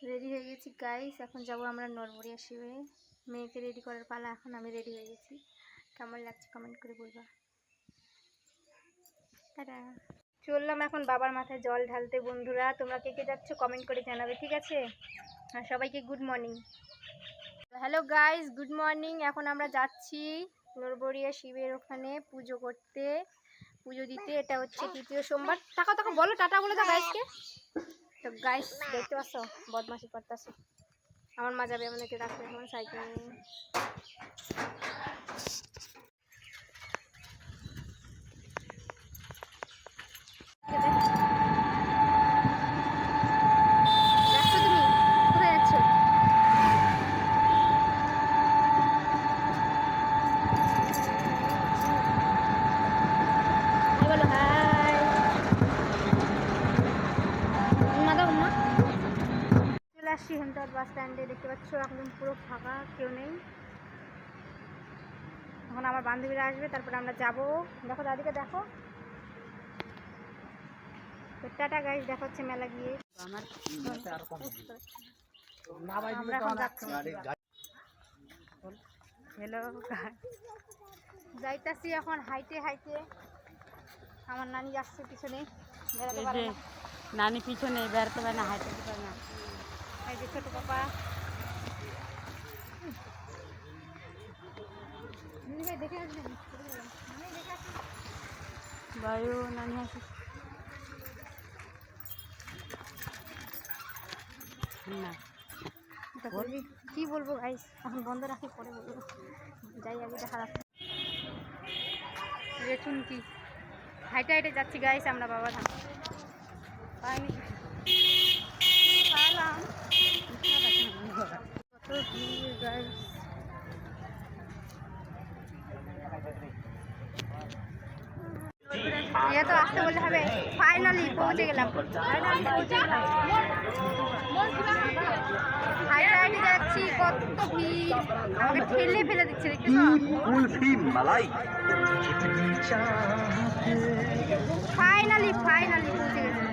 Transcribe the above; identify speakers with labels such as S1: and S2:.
S1: Ready হয়ে গেছি guys, এখন যাব আমরা নরবরিয়া শিবে। মেয়েকে রেডি করার পালা, এখন আমি রেডি হয়ে গেছি। কেমন লাগছে কমেন্ট করে বলবা। টাটা। চললাম এখন বাবার মাথায় জল ঢালতে। বন্ধুরা তোমরা কে কে যাচ্ছ কমেন্ট করে জানাবে, ঠিক আছে? আর সবাইকে good morning. Hello guys, good morning. এখন আমরা যাচ্ছি নরবরিয়া শিবের ওখানে পুজো করতে, পুজো দিতে। এটা হচ্ছে তৃতীয় সোমবার। তাকাও বলো, টাটা বলে দাও গাইসকে। তো গাইস দেখতে পাচ্ছ বদমাশি করতেছে। আমার মা যাবে আমাদেরকে রাখতে এখন সাইকেল নিয়ে। আসছি হেমতাবাদ বাস স্ট্যান্ডে। দেখতে পাচ্ছ একদম পুরো ফাঁকা, কেউ নেই। এখন আমার বান্ধবীরা আসবে, তারপরে আমরা যাব। দেখো দাদিকে দেখো। তো টাটা গাইস, দেখা হচ্ছে মেলা গিয়ে। আমরা এখন যাচ্ছি। হ্যালো যাইতাছি এখন হাইটে হাইটে। আমার নানি যাচ্ছে পিছনে, বেড়াতে পারে না।
S2: নানি পিছনে বেড়াতে পারে না, হাইটে পারে না।
S1: এই যে ছোট পাপা। দেখে আসবেন
S2: বায়ু নানি আসি না।
S1: কি বলবো গাইস, এখন বন্ধ রাখি, পরে বলবো। যাই আগে দেখা রাখি। দেখুন কি হাইটে হাইটে যাচ্ছি গাইস আমরা বাবা ধাম। পাইনি পালাম। কত ভিড় গাইস। ये तो আসতে বললে হবে। ফাইনালি পৌঁছে গেলাম। হাইটে হাইটে যাচ্ছি, কত ভিড়, আমাকে ঠেলে ফেলে দিচ্ছে। দেখতেছো ফাইনালি পৌঁছে গেলাম।